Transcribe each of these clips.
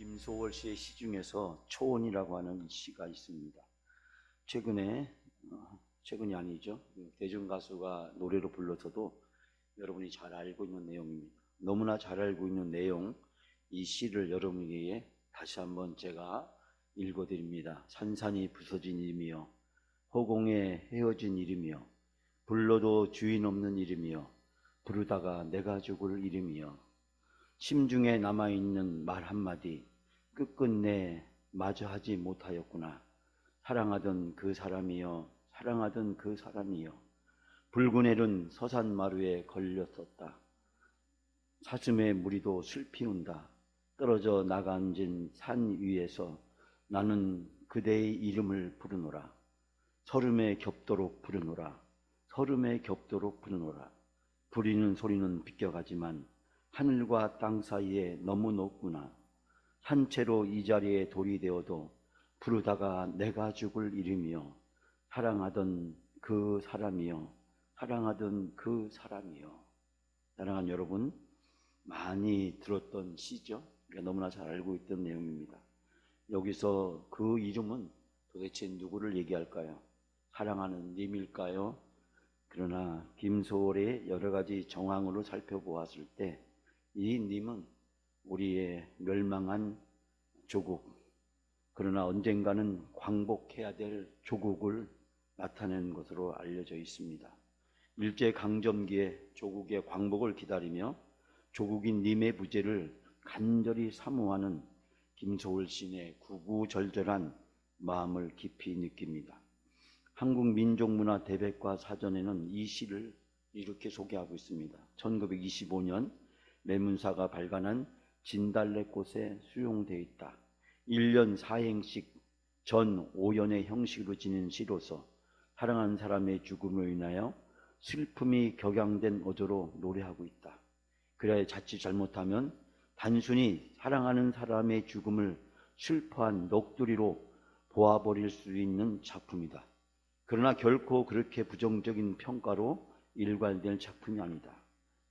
김소월 씨의 시 중에서 초혼이라고 하는 시가 있습니다. 최근이 아니죠. 대중 가수가 노래로 불러서도 여러분이 잘 알고 있는 내용입니다. 너무나 잘 알고 있는 내용, 이 시를 여러분에게 다시 한번 제가 읽어드립니다. 산산이 부서진 이름이여, 허공에 헤어진 이름이여, 불러도 주인 없는 이름이여, 부르다가 내가 죽을 이름이여, 심중에 남아있는 말 한마디 끝끝내 마저 하지 못하였구나. 사랑하던 그 사람이여, 사랑하던 그 사람이여, 붉은 해는 서산마루에 걸렸었다. 사슴의 무리도 슬피 운다. 떨어져 나가앉은 산 위에서 나는 그대의 이름을 부르노라. 설움에 겹도록 부르노라. 설움에 겹도록 부르노라. 부리는 소리는 비껴가지만 하늘과 땅 사이에 너무 높구나. 산채로 이 자리에 돌이 되어도 부르다가 내가 죽을 이름이여, 사랑하던 그 사람이여, 사랑하던 그 사람이여. 사랑하는 여러분, 많이 들었던 시죠. 우리가 너무나 잘 알고 있던 내용입니다. 여기서 그 이름은 도대체 누구를 얘기할까요? 사랑하는 님일까요? 그러나 김소월의 여러 가지 정황으로 살펴보았을 때 이 님은 우리의 멸망한 조국, 그러나 언젠가는 광복해야 될 조국을 나타낸 것으로 알려져 있습니다. 일제강점기에 조국의 광복을 기다리며 조국인 님의 부재를 간절히 사모하는 김소월 시인의 구구절절한 마음을 깊이 느낍니다. 한국민족문화 대백과 사전에는 이 시를 이렇게 소개하고 있습니다. 1925년 매문사가 발간한 진달래꽃에 수용되어 있다. 1년 4행씩 전 5연의 형식으로 지닌 시로서 사랑하는 사람의 죽음으로 인하여 슬픔이 격양된 어조로 노래하고 있다. 그래야 자칫 잘못하면 단순히 사랑하는 사람의 죽음을 슬퍼한 넋두리로 보아버릴 수 있는 작품이다. 그러나 결코 그렇게 부정적인 평가로 일관될 작품이 아니다.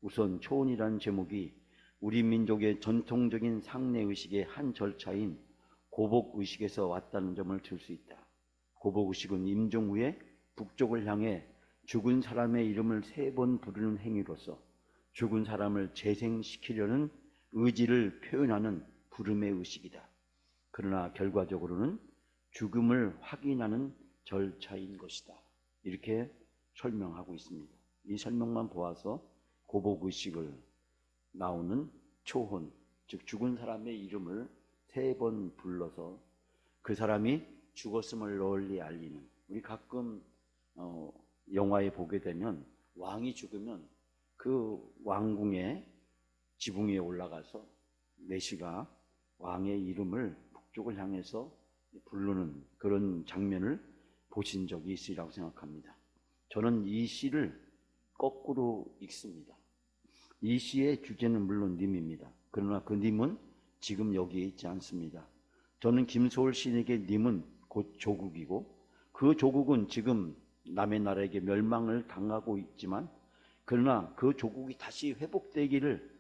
우선 초혼이라는 제목이 우리 민족의 전통적인 상례의식의 한 절차인 고복의식에서 왔다는 점을 들 수 있다. 고복의식은 임종 후에 북쪽을 향해 죽은 사람의 이름을 3번 부르는 행위로서 죽은 사람을 재생시키려는 의지를 표현하는 부름의 의식이다. 그러나 결과적으로는 죽음을 확인하는 절차인 것이다. 이렇게 설명하고 있습니다. 이 설명만 보아서 고복의식을 나오는 초혼, 즉 죽은 사람의 이름을 3번 불러서 그 사람이 죽었음을 널리 알리는, 우리 가끔 영화에 보게 되면 왕이 죽으면 그 왕궁의 지붕 위에 올라가서 내시가 왕의 이름을 북쪽을 향해서 부르는 그런 장면을 보신 적이 있으리라고 생각합니다. 저는 이 시를 거꾸로 읽습니다. 이 시의 주제는 물론 님입니다. 그러나 그 님은 지금 여기에 있지 않습니다. 저는 김소월 시인에게 님은 곧 조국이고, 그 조국은 지금 남의 나라에게 멸망을 당하고 있지만 그러나 그 조국이 다시 회복되기를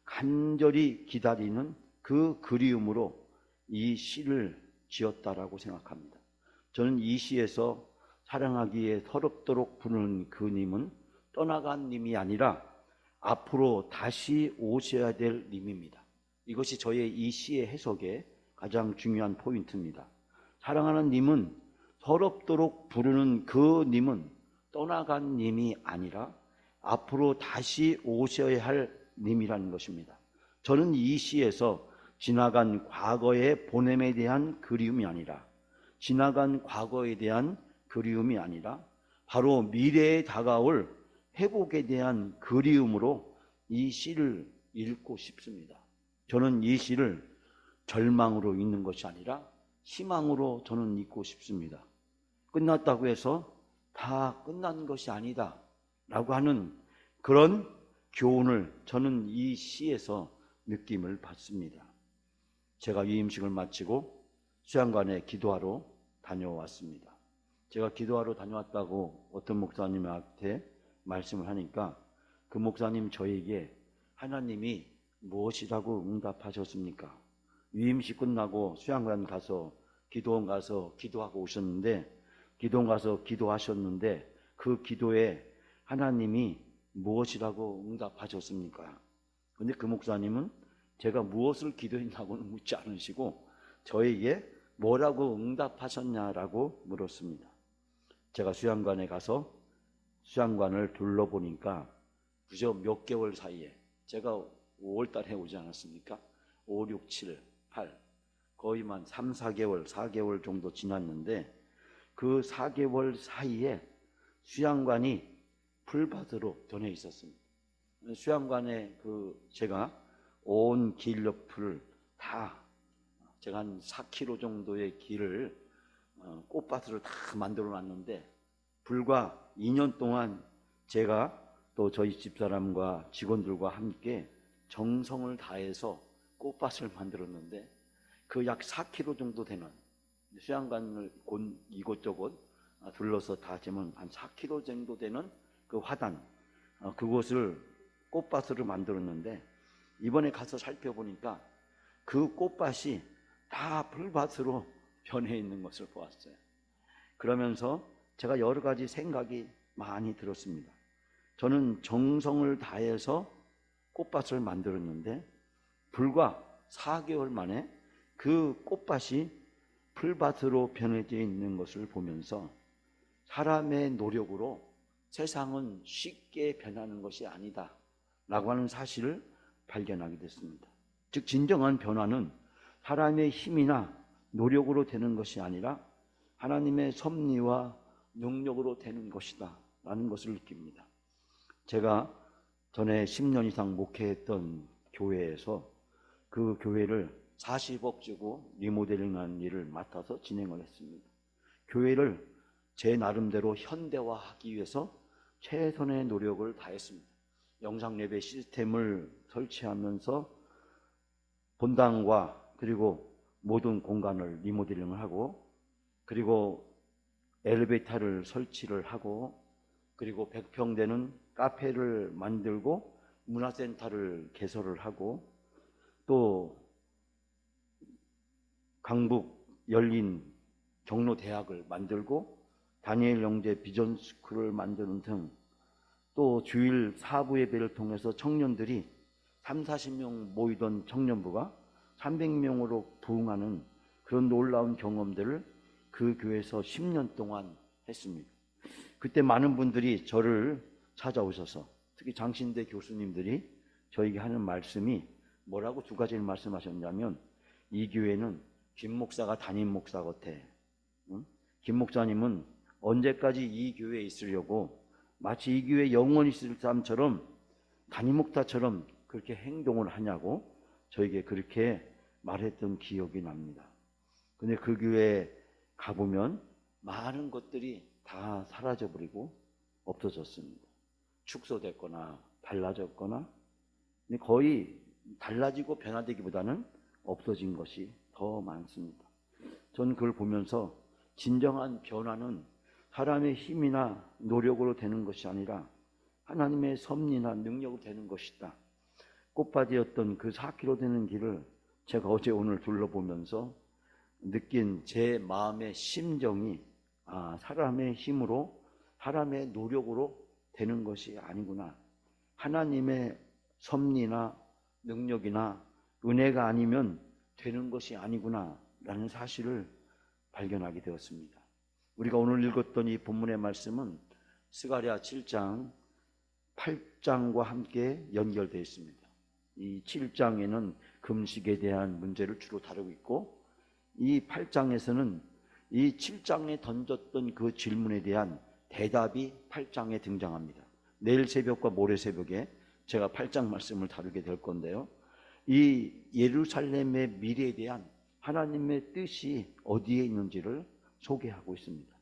간절히 기다리는 그 그리움으로 이 시를 지었다라고 생각합니다. 저는 이 시에서 사랑하기에 서럽도록 부르는 그 님은 떠나간 님이 아니라 앞으로 다시 오셔야 될 님입니다. 이것이 저의 이 시의 해석의 가장 중요한 포인트입니다. 사랑하는 님은, 서럽도록 부르는 그 님은 떠나간 님이 아니라 앞으로 다시 오셔야 할 님이라는 것입니다. 저는 이 시에서 지나간 과거의 보냄에 대한 그리움이 아니라, 지나간 과거에 대한 그리움이 아니라 바로 미래에 다가올 회복에 대한 그리움으로 이 시를 읽고 싶습니다. 저는 이 시를 절망으로 읽는 것이 아니라 희망으로 저는 읽고 싶습니다. 끝났다고 해서 다 끝난 것이 아니다 라고 하는 그런 교훈을 저는 이 시에서 느낌을 받습니다. 제가 위임식을 마치고 수양관에 기도하러 다녀왔습니다. 제가 기도하러 다녀왔다고 어떤 목사님한테 말씀을 하니까 그 목사님 저에게 하나님이 무엇이라고 응답하셨습니까? 유임식 끝나고 수양관 가서 기도원 가서 기도하고 오셨는데, 기도원 가서 기도하셨는데 그 기도에 하나님이 무엇이라고 응답하셨습니까? 근데 그 목사님은 제가 무엇을 기도했냐고는 묻지 않으시고 저에게 뭐라고 응답하셨냐라고 물었습니다. 제가 수양관에 가서 수양관을 둘러보니까 그저 몇 개월 사이에, 제가 5월 달에 오지 않았습니까? 5, 6, 7, 8 거의만 3, 4개월, 4개월 정도 지났는데 그 4개월 사이에 수양관이 풀밭으로 변해 있었습니다. 수양관에 제가 온 길 옆을 다, 제가 한 4km 정도의 길을 꽃밭으로 다 만들어 놨는데, 불과 2년 동안 제가 또 저희 집사람과 직원들과 함께 정성을 다해서 꽃밭을 만들었는데, 그 약 4km 정도 되는 수양관을 이곳저곳 둘러서 다 재면 한 4km 정도 되는 그 화단, 그곳을 꽃밭으로 만들었는데, 이번에 가서 살펴보니까 그 꽃밭이 다 풀밭으로 변해 있는 것을 보았어요. 그러면서 제가 여러 가지 생각이 많이 들었습니다. 저는 정성을 다해서 꽃밭을 만들었는데 불과 4개월 만에 그 꽃밭이 풀밭으로 변해져 있는 것을 보면서 사람의 노력으로 세상은 쉽게 변하는 것이 아니다 라고 하는 사실을 발견하게 됐습니다. 즉 진정한 변화는 사람의 힘이나 노력으로 되는 것이 아니라 하나님의 섭리와 능력으로 되는 것이다 라는 것을 느낍니다. 제가 전에 10년 이상 목회했던 교회에서 그 교회를 40억 주고 리모델링하는 일을 맡아서 진행을 했습니다. 교회를 제 나름대로 현대화하기 위해서 최선의 노력을 다했습니다. 영상 예배 시스템을 설치하면서 본당과 그리고 모든 공간을 리모델링을 하고, 그리고 엘리베이터를 설치를 하고, 그리고 100평 되는 카페를 만들고 문화센터를 개설을 하고, 또 강북 열린 경로대학을 만들고 다니엘 영재 비전 스쿨을 만드는 등, 또 주일 사부 예배를 통해서 청년들이 3, 40명 모이던 청년부가 300명으로 부흥하는 그런 놀라운 경험들을 그 교회에서 10년 동안 했습니다. 그때 많은 분들이 저를 찾아오셔서, 특히 장신대 교수님들이 저에게 하는 말씀이 뭐라고 두 가지를 말씀하셨냐면, 이 교회는 김 목사가 담임 목사 같아. 김 목사님은 언제까지 이 교회에 있으려고 마치 이 교회에 영원히 있을 사람처럼 담임 목사처럼 그렇게 행동을 하냐고 저에게 그렇게 말했던 기억이 납니다. 근데 그 교회에 가보면 많은 것들이 다 사라져버리고 없어졌습니다. 축소됐거나 달라졌거나, 거의 달라지고 변화되기보다는 없어진 것이 더 많습니다. 저는 그걸 보면서 진정한 변화는 사람의 힘이나 노력으로 되는 것이 아니라 하나님의 섭리나 능력으로 되는 것이다. 꽃밭이었던 그 4km 되는 길을 제가 어제 오늘 둘러보면서 느낀 제 마음의 심정이, 사람의 힘으로 사람의 노력으로 되는 것이 아니구나, 하나님의 섭리나 능력이나 은혜가 아니면 되는 것이 아니구나 라는 사실을 발견하게 되었습니다. 우리가 오늘 읽었던 이 본문의 말씀은 스가랴 7장 8장과 함께 연결되어 있습니다. 이 7장에는 금식에 대한 문제를 주로 다루고 있고, 이 8장에서는 이 7장에 던졌던 그 질문에 대한 대답이 8장에 등장합니다. 내일 새벽과 모레 새벽에 제가 8장 말씀을 다루게 될 건데요, 이 예루살렘의 미래에 대한 하나님의 뜻이 어디에 있는지를 소개하고 있습니다.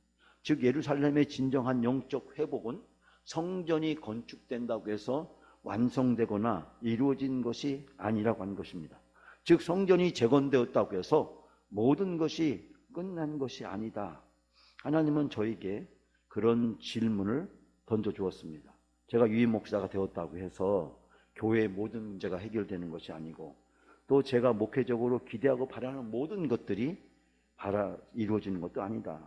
즉 예루살렘의 진정한 영적 회복은 성전이 건축된다고 해서 완성되거나 이루어진 것이 아니라고 하는 것입니다. 즉 성전이 재건되었다고 해서 모든 것이 끝난 것이 아니다. 하나님은 저에게 그런 질문을 던져주었습니다. 제가 유임 목사가 되었다고 해서 교회의 모든 문제가 해결되는 것이 아니고, 또 제가 목회적으로 기대하고 바라는 모든 것들이 이루어지는 것도 아니다.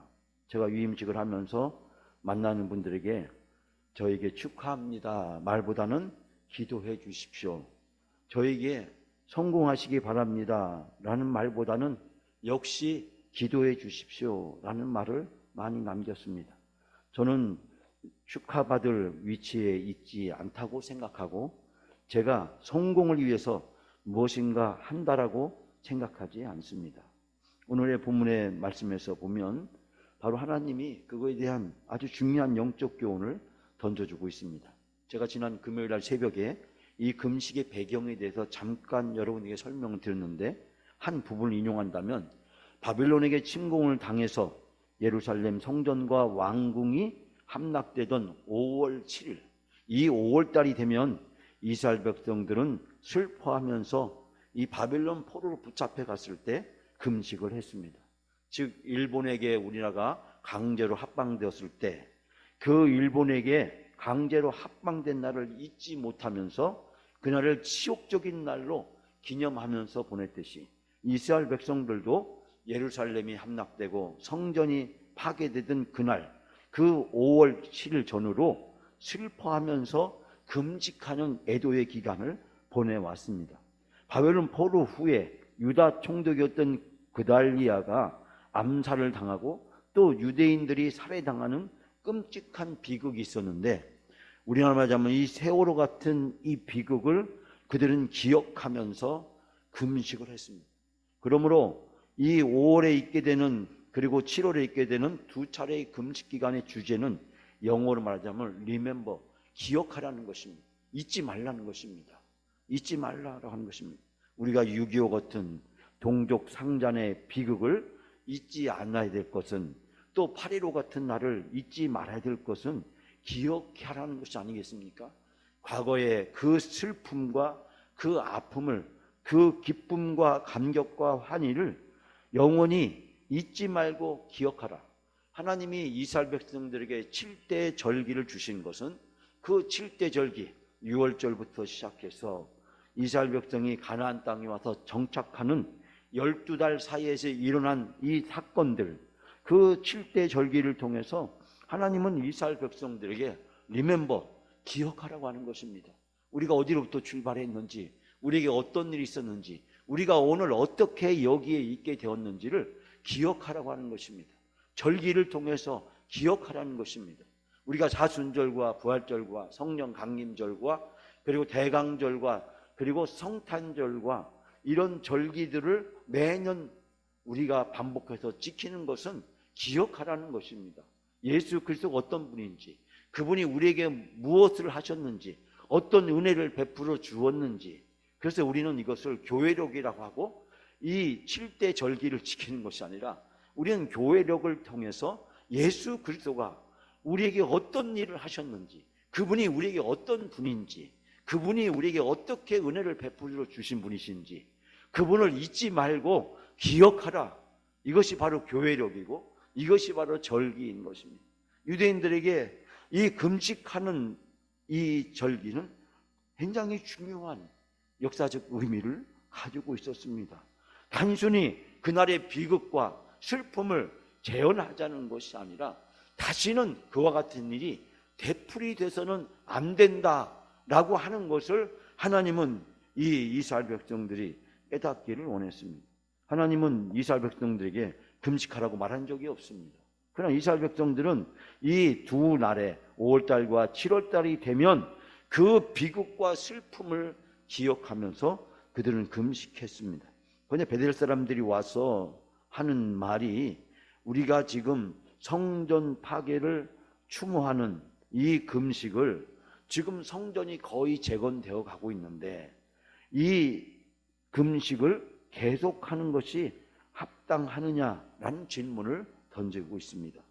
제가 위임직을 하면서 만나는 분들에게 저에게 축하합니다 말보다는 기도해 주십시오, 저에게 성공하시기 바랍니다 라는 말보다는 역시 기도해 주십시오 라는 말을 많이 남겼습니다. 저는 축하받을 위치에 있지 않다고 생각하고 제가 성공을 위해서 무엇인가 한다라고 생각하지 않습니다. 오늘의 본문의 말씀에서 보면 바로 하나님이 그거에 대한 아주 중요한 영적 교훈을 던져주고 있습니다. 제가 지난 금요일 날 새벽에 이 금식의 배경에 대해서 잠깐 여러분에게 설명을 드렸는데 한 부분을 인용한다면 바빌론에게 침공을 당해서 예루살렘 성전과 왕궁이 함락되던 5월 7일 이 5월달이 되면 이스라엘 백성들은 슬퍼하면서 이 바빌론 포로로 붙잡혀 갔을 때 금식을 했습니다. 즉 일본에게 우리나라가 강제로 합방되었을 때 그 일본에게 강제로 합방된 날을 잊지 못하면서 그날을 치욕적인 날로 기념하면서 보냈듯이 이스라엘 백성들도 예루살렘이 함락되고 성전이 파괴되던 그날 그 5월 7일 전후로 슬퍼하면서 금식하는 애도의 기간을 보내왔습니다. 바벨론 포로 후에 유다 총독이었던 그달리아가 암살을 당하고 또 유대인들이 살해당하는 끔찍한 비극이 있었는데 우리나라 말하자면 이 세월호 같은 이 비극을 그들은 기억하면서 금식을 했습니다. 그러므로 이 5월에 있게 되는 그리고 7월에 있게 되는 두 차례의 금식 기간의 주제는 영어로 말하자면 remember, 기억하라는 것입니다. 잊지 말라는 것입니다. 잊지 말라고 하는 것입니다. 우리가 6.25 같은 동족 상잔의 비극을 잊지 않아야 될 것은 또 8.15 같은 날을 잊지 말아야 될 것은 기억하라는 것이 아니겠습니까? 과거의 그 슬픔과 그 아픔을 그 기쁨과 감격과 환희를 영원히 잊지 말고 기억하라. 하나님이 이스라엘 백성들에게 7대 절기를 주신 것은 그 7대 절기 6월절부터 시작해서 이스라엘 백성이 가나안 땅에 와서 정착하는 12달 사이에서 일어난 이 사건들 그 7대 절기를 통해서 하나님은 이스라엘 백성들에게 리멤버, 기억하라고 하는 것입니다. 우리가 어디로부터 출발했는지, 우리에게 어떤 일이 있었는지, 우리가 오늘 어떻게 여기에 있게 되었는지를 기억하라고 하는 것입니다. 절기를 통해서 기억하라는 것입니다. 우리가 사순절과 부활절과 성령 강림절과 그리고 대강절과 그리고 성탄절과 이런 절기들을 매년 우리가 반복해서 지키는 것은 기억하라는 것입니다. 예수 그리스도가 어떤 분인지, 그분이 우리에게 무엇을 하셨는지, 어떤 은혜를 베풀어 주었는지, 그래서 우리는 이것을 교회력이라고 하고 이 7대 절기를 지키는 것이 아니라 우리는 교회력을 통해서 예수 그리스도가 우리에게 어떤 일을 하셨는지, 그분이 우리에게 어떤 분인지, 그분이 우리에게 어떻게 은혜를 베풀어 주신 분이신지 그분을 잊지 말고 기억하라. 이것이 바로 교회력이고 이것이 바로 절기인 것입니다. 유대인들에게 이 금식하는 이 절기는 굉장히 중요한 역사적 의미를 가지고 있었습니다. 단순히 그날의 비극과 슬픔을 재현하자는 것이 아니라 다시는 그와 같은 일이 되풀이돼서는 안 된다라고 하는 것을 하나님은 이 이스라엘 백성들이 깨닫기를 원했습니다. 하나님은 이스라엘 백성들에게 금식하라고 말한 적이 없습니다. 그러나 이스라엘 백성들은 이 두 날에 5월달과 7월달이 되면 그 비극과 슬픔을 기억하면서 그들은 금식했습니다. 그런데 베델 사람들이 와서 하는 말이 우리가 지금 성전 파괴를 추모하는 이 금식을 지금 성전이 거의 재건되어 가고 있는데 이 금식을 계속하는 것이 합당하느냐라는 질문을 던지고 있습니다.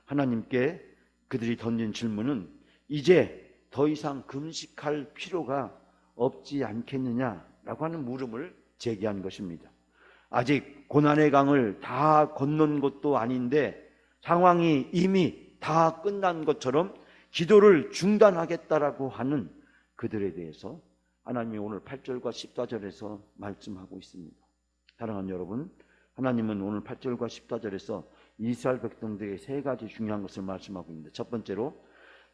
하나님께 그들이 던진 질문은 이제 더 이상 금식할 필요가 없지 않겠느냐라고 하는 물음을 제기한 것입니다. 아직 고난의 강을 다 건넌 것도 아닌데 상황이 이미 다 끝난 것처럼 기도를 중단하겠다라고 하는 그들에 대해서 하나님이 오늘 8절과 14절에서 말씀하고 있습니다. 사랑하는 여러분, 하나님은 오늘 8절과 14절에서 이스라엘 백성들에게 세 가지 중요한 것을 말씀하고 있는데, 첫 번째로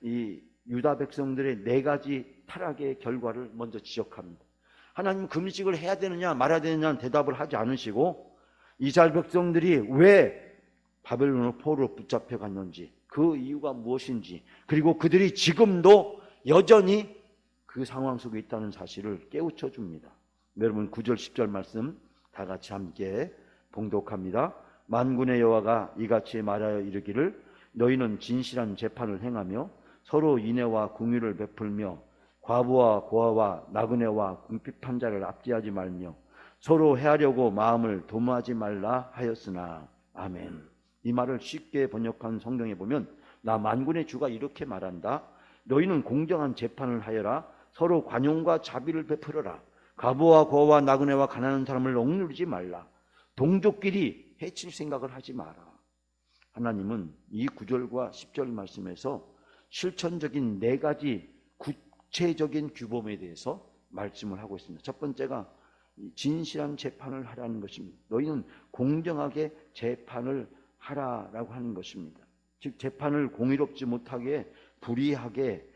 이 유다 백성들의 네 가지 타락의 결과를 먼저 지적합니다. 하나님 금식을 해야 되느냐 말아야 되느냐는 대답을 하지 않으시고, 이스라엘 백성들이 왜 바벨론 포로로 붙잡혀 갔는지, 그 이유가 무엇인지, 그리고 그들이 지금도 여전히 그 상황 속에 있다는 사실을 깨우쳐 줍니다. 여러분 9절 10절 말씀 다 같이 함께 봉독합니다. 만군의 여호와가 이같이 말하여 이르기를 너희는 진실한 재판을 행하며 서로 인애와 긍휼을 베풀며 과부와 고아와 나그네와 궁핍한 자를 압제하지 말며 서로 해하려고 마음을 도모하지 말라 하였으나. 아멘. 이 말을 쉽게 번역한 성경에 보면 나 만군의 주가 이렇게 말한다. 너희는 공정한 재판을 하여라. 서로 관용과 자비를 베풀어라. 과부와 고아와 나그네와 가난한 사람을 억누르지 말라. 동족끼리 해칠 생각을 하지 마라. 하나님은 이 9절과 10절 말씀에서 실천적인 네 가지 구체적인 규범에 대해서 말씀을 하고 있습니다. 첫 번째가 진실한 재판을 하라는 것입니다. 너희는 공정하게 재판을 하라라고 하는 것입니다. 즉 재판을 공의롭지 못하게 불의하게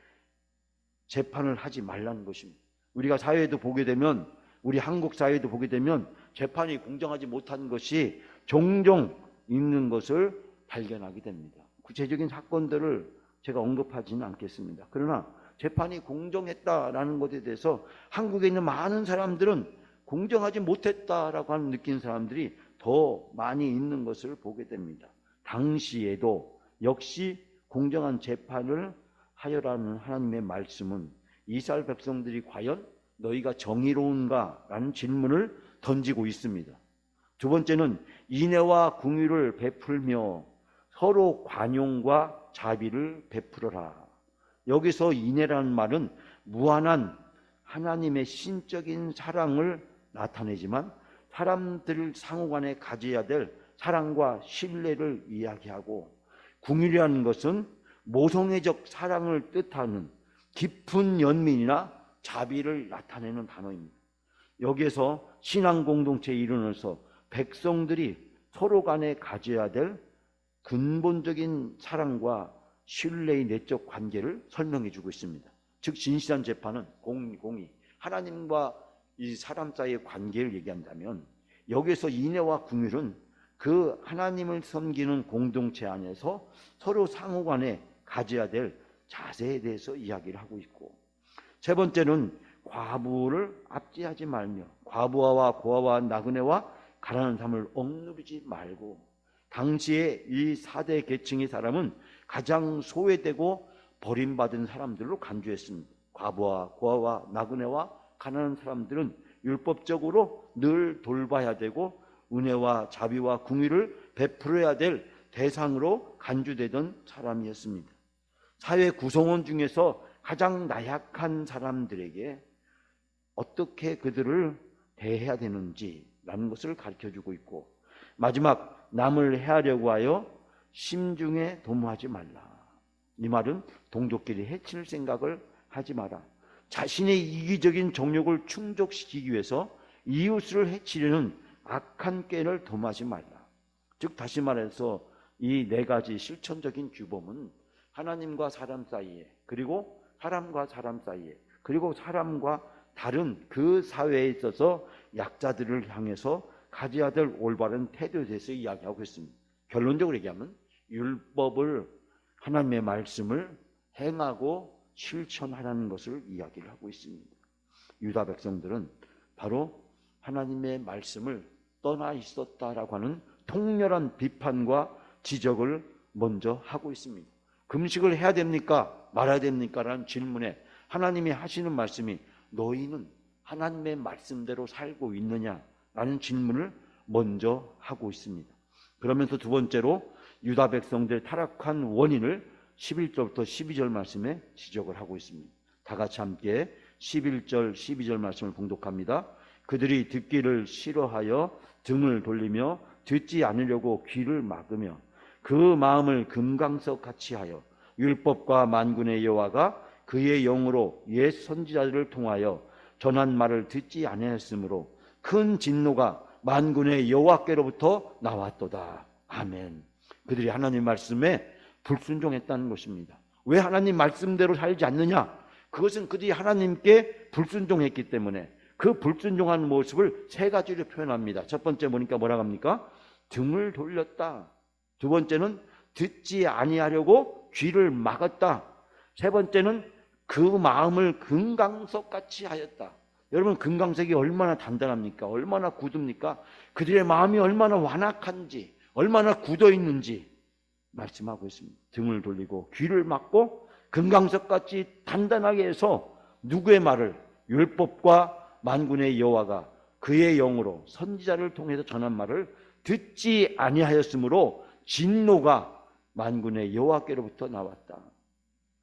재판을 하지 말라는 것입니다. 우리가 사회에도 보게 되면, 우리 한국 사회에도 보게 되면 재판이 공정하지 못한 것이 종종 있는 것을 발견하게 됩니다. 구체적인 사건들을 제가 언급하지는 않겠습니다. 그러나 재판이 공정했다라는 것에 대해서 한국에 있는 많은 사람들은 공정하지 못했다라고 하는 느낀 사람들이 더 많이 있는 것을 보게 됩니다. 당시에도 역시 공정한 재판을 하여라는 하나님의 말씀은 이스라엘 백성들이 과연 너희가 정의로운가라는 질문을 던지고 있습니다. 두 번째는 인애와 긍휼을 베풀며 서로 관용과 자비를 베풀어라. 여기서 인애라는 말은 무한한 하나님의 신적인 사랑을 나타내지만 사람들 상호간에 가져야 될 사랑과 신뢰를 이야기하고, 긍휼이라는 것은 모성애적 사랑을 뜻하는 깊은 연민이나 자비를 나타내는 단어입니다. 여기에서 신앙 공동체에 이르러서 백성들이 서로 간에 가져야 될 근본적인 사랑과 신뢰의 내적 관계를 설명해 주고 있습니다. 즉 진실한 재판은 공의, 하나님과 이 사람 사이의 관계를 얘기한다면, 여기에서 인애와 긍휼은 그 하나님을 섬기는 공동체 안에서 서로 상호간에 가져야 될 자세에 대해서 이야기를 하고 있고, 세 번째는 과부를 압제하지 말며 과부와 고아와 나그네와 가난한 사람을 억누르지 말고, 당시에 이 4대 계층의 사람은 가장 소외되고 버림받은 사람들로 간주했습니다. 과부와 고아와 나그네와 가난한 사람들은 율법적으로 늘 돌봐야 되고 은혜와 자비와 긍휼을 베풀어야 될 대상으로 간주되던 사람이었습니다. 사회 구성원 중에서 가장 나약한 사람들에게 어떻게 그들을 대해야 되는지라는 것을 가르쳐주고 있고, 마지막 남을 해하려고 하여 심중에 도모하지 말라. 이 말은 동족끼리 해칠 생각을 하지 마라. 자신의 이기적인 정욕을 충족시키기 위해서 이웃을 해치려는 악한 꾀를 도모하지 말라. 즉 다시 말해서 이 네 가지 실천적인 규범은 하나님과 사람 사이에, 그리고 사람과 사람 사이에, 그리고 사람과 다른 그 사회에 있어서 약자들을 향해서 가져야 될 올바른 태도에 대해서 이야기하고 있습니다. 결론적으로 얘기하면 율법을, 하나님의 말씀을 행하고 실천하라는 것을 이야기를 하고 있습니다. 유다 백성들은 바로 하나님의 말씀을 떠나 있었다라고 하는 통렬한 비판과 지적을 먼저 하고 있습니다. 금식을 해야 됩니까? 말아야 됩니까? 라는 질문에 하나님이 하시는 말씀이 너희는 하나님의 말씀대로 살고 있느냐? 라는 질문을 먼저 하고 있습니다. 그러면서 두 번째로 유다 백성들의 타락한 원인을 11절부터 12절 말씀에 지적을 하고 있습니다. 다 같이 함께 11절, 12절 말씀을 봉독합니다. 그들이 듣기를 싫어하여 등을 돌리며 듣지 않으려고 귀를 막으며 그 마음을 금강석 같이 하여 율법과 만군의 여호와가 그의 영으로 옛 선지자들을 통하여 전한 말을 듣지 아니하였으므로 큰 진노가 만군의 여호와께로부터 나왔도다. 아멘. 그들이 하나님 말씀에 불순종했다는 것입니다. 왜 하나님 말씀대로 살지 않느냐? 그것은 그들이 하나님께 불순종했기 때문에 그 불순종한 모습을 세 가지로 표현합니다. 첫 번째 보니까 뭐라고 합니까? 등을 돌렸다. 두 번째는 듣지 아니하려고 귀를 막았다. 세 번째는 그 마음을 금강석같이 하였다. 여러분, 금강석이 얼마나 단단합니까? 얼마나 굳습니까? 그들의 마음이 얼마나 완악한지, 얼마나 굳어 있는지 말씀하고 있습니다. 등을 돌리고 귀를 막고 금강석같이 단단하게 해서 누구의 말을? 율법과 만군의 여호와가 그의 영으로 선지자를 통해서 전한 말을 듣지 아니하였으므로 진노가 만군의 여호와께로부터 나왔다.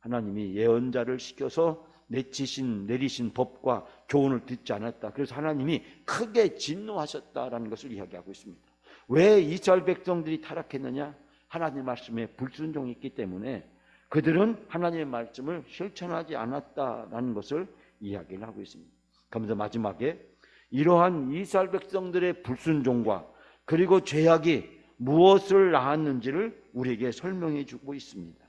하나님이 예언자를 시켜서 내리신 법과 교훈을 듣지 않았다. 그래서 하나님이 크게 진노하셨다라는 것을 이야기하고 있습니다. 왜 이스라엘 백성들이 타락했느냐? 하나님 말씀에 불순종했기 때문에 그들은 하나님의 말씀을 실천하지 않았다라는 것을 이야기를 하고 있습니다. 그러면서 마지막에 이러한 이스라엘 백성들의 불순종과 그리고 죄악이 무엇을 낳았는지를 우리에게 설명해 주고 있습니다.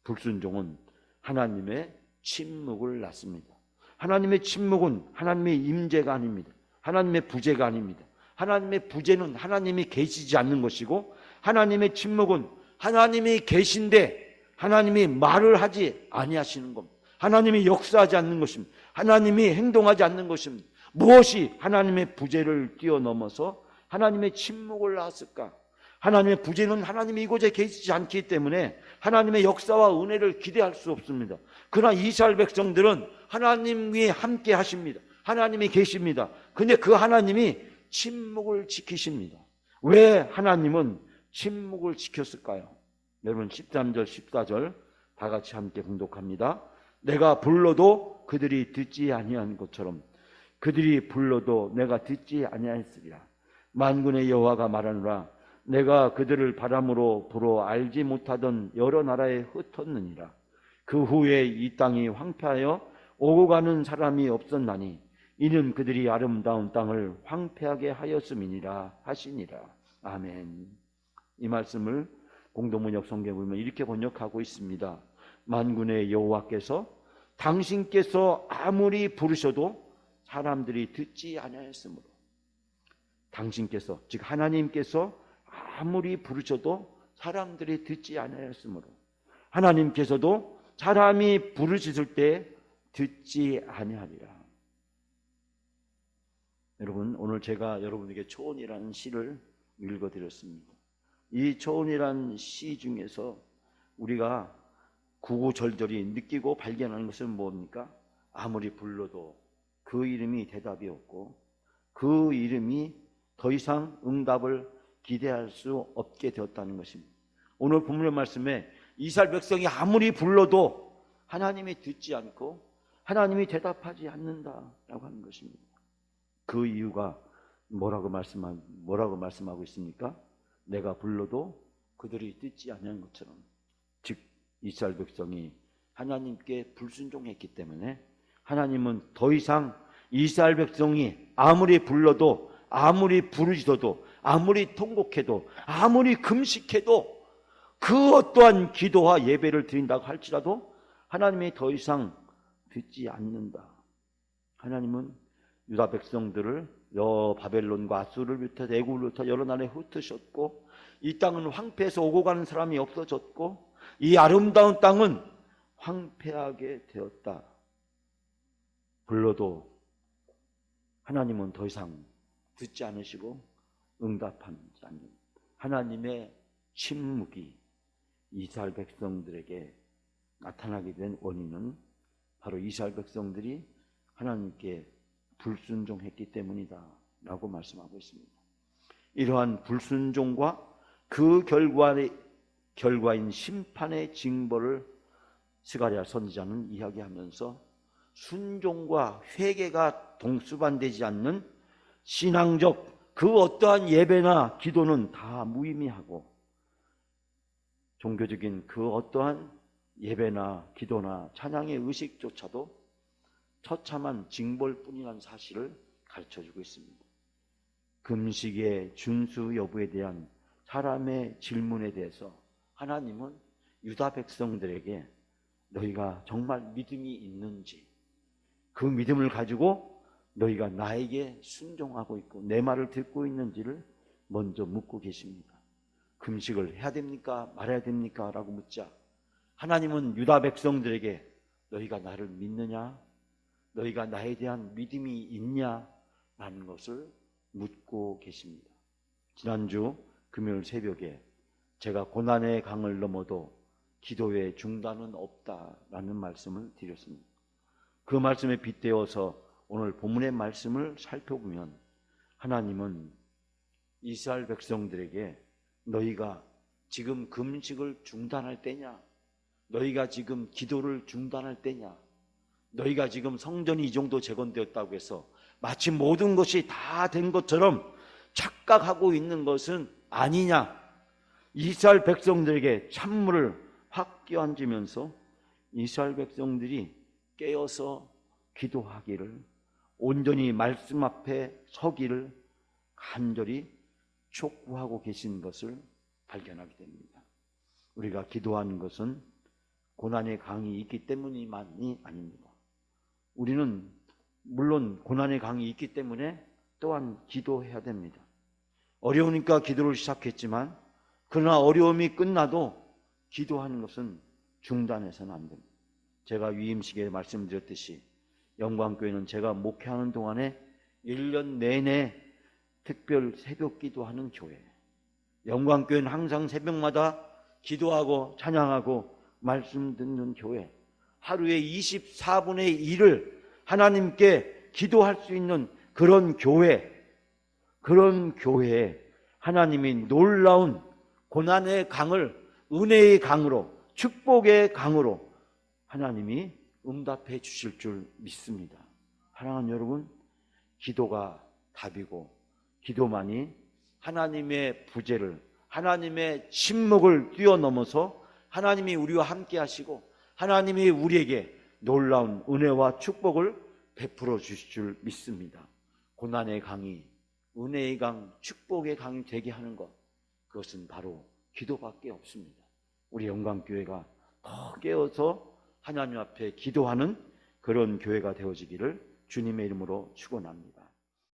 불순종은 하나님의 침묵을 낳습니다. 하나님의 침묵은 하나님의 임재가 아닙니다. 하나님의 부재가 아닙니다. 하나님의 부재는 하나님이 계시지 않는 것이고, 하나님의 침묵은 하나님이 계신데 하나님이 말을 하지 아니하시는 겁니다. 하나님이 역사하지 않는 것입니다. 하나님이 행동하지 않는 것입니다. 무엇이 하나님의 부재를 뛰어넘어서 하나님의 침묵을 낳았을까? 하나님의 부재는 하나님이 이곳에 계시지 않기 때문에 하나님의 역사와 은혜를 기대할 수 없습니다. 그러나 이스라엘 백성들은 하나님이 함께 하십니다. 하나님이 계십니다. 근데 그 하나님이 침묵을 지키십니다. 왜 하나님은 침묵을 지켰을까요? 여러분, 13절 14절 다 같이 함께 봉독합니다. 내가 불러도 그들이 듣지 아니한 것처럼 그들이 불러도 내가 듣지 아니하였으리라. 만군의 여호와가 말하노라. 내가 그들을 바람으로 불어 알지 못하던 여러 나라에 흩었느니라. 그 후에 이 땅이 황폐하여 오고 가는 사람이 없었나니 이는 그들이 아름다운 땅을 황폐하게 하였음이니라 하시니라. 아멘. 이 말씀을 공동번역 성경에 보면 이렇게 번역하고 있습니다. 만군의 여호와께서 당신께서 아무리 부르셔도 사람들이 듣지 아니하였으므로, 당신께서 즉 하나님께서 아무리 부르셔도 사람들이 듣지 아니하였으므로, 하나님께서도 사람이 부르셨을 때 듣지 아니하리라. 여러분, 오늘 제가 여러분에게 초원이라는 시를 읽어드렸습니다. 이 초원이라는 시 중에서 우리가 구구절절히 느끼고 발견하는 것은 뭡니까? 아무리 불러도 그 이름이 대답이 없고 그 이름이 더 이상 응답을 기대할 수 없게 되었다는 것입니다. 오늘 본문의 말씀에 이스라엘 백성이 아무리 불러도 하나님이 듣지 않고 하나님이 대답하지 않는다라고 하는 것입니다. 그 이유가 뭐라고 말씀하고 있습니까? 내가 불러도 그들이 듣지 않는 것처럼, 즉 이스라엘 백성이 하나님께 불순종했기 때문에 하나님은 더 이상 이스라엘 백성이 아무리 불러도 아무리 부르짖어도 아무리 통곡해도 아무리 금식해도 그 어떠한 기도와 예배를 드린다고 할지라도 하나님이 더 이상 듣지 않는다. 하나님은 유다 백성들을 바벨론과 아수르를 비롯해 애굽으로부터 여러 나라에 흩으셨고 이 땅은 황폐해서 오고 가는 사람이 없어졌고 이 아름다운 땅은 황폐하게 되었다. 불러도 하나님은 더 이상 듣지 않으시고 응답하지 않는 하나님의 침묵이 이스라엘 백성들에게 나타나게 된 원인은 바로 이스라엘 백성들이 하나님께 불순종했기 때문이다 라고 말씀하고 있습니다. 이러한 불순종과 그 결과인 심판의 징벌을 스가랴 선지자는 이야기하면서 순종과 회개가 동수반되지 않는 신앙적 그 어떠한 예배나 기도는 다 무의미하고 종교적인 그 어떠한 예배나 기도나 찬양의 의식조차도 처참한 징벌뿐이라는 사실을 가르쳐주고 있습니다. 금식의 준수 여부에 대한 사람의 질문에 대해서 하나님은 유다 백성들에게 너희가 정말 믿음이 있는지, 그 믿음을 가지고 너희가 나에게 순종하고 있고 내 말을 듣고 있는지를 먼저 묻고 계십니다. 금식을 해야 됩니까? 말아야 됩니까? 라고 묻자 하나님은 유다 백성들에게 너희가 나를 믿느냐? 너희가 나에 대한 믿음이 있냐? 라는 것을 묻고 계십니다. 지난주 금요일 새벽에 제가 고난의 강을 넘어도 기도의 중단은 없다라는 말씀을 드렸습니다. 그 말씀에 빗대어서 오늘 본문의 말씀을 살펴보면 하나님은 이스라엘 백성들에게 너희가 지금 금식을 중단할 때냐? 너희가 지금 기도를 중단할 때냐? 너희가 지금 성전이 이 정도 재건되었다고 해서 마치 모든 것이 다 된 것처럼 착각하고 있는 것은 아니냐? 이스라엘 백성들에게 찬물을 확 끼얹으면서 이스라엘 백성들이 깨어서 기도하기를, 온전히 말씀 앞에 서기를 간절히 촉구하고 계신 것을 발견하게 됩니다. 우리가 기도하는 것은 고난의 강이 있기 때문이만이 아닙니다. 우리는 물론 고난의 강이 있기 때문에 또한 기도해야 됩니다. 어려우니까 기도를 시작했지만 그러나 어려움이 끝나도 기도하는 것은 중단해서는 안 됩니다. 제가 위임식에 말씀드렸듯이 영광교회는 제가 목회하는 동안에 1년 내내 특별 새벽 기도하는 교회, 영광교회는 항상 새벽마다 기도하고 찬양하고 말씀 듣는 교회, 하루에 24분의 1을 하나님께 기도할 수 있는 그런 교회, 그런 교회에 하나님이 놀라운 고난의 강을 은혜의 강으로, 축복의 강으로 하나님이 응답해 주실 줄 믿습니다. 사랑하는 여러분, 기도가 답이고 기도만이 하나님의 부재를, 하나님의 침묵을 뛰어넘어서 하나님이 우리와 함께 하시고 하나님이 우리에게 놀라운 은혜와 축복을 베풀어 주실 줄 믿습니다. 고난의 강이 은혜의 강, 축복의 강이 되게 하는 것, 그것은 바로 기도밖에 없습니다. 우리 영광교회가 더 깨어서 하나님 앞에 기도하는 그런 교회가 되어지기를 주님의 이름으로 축원합니다.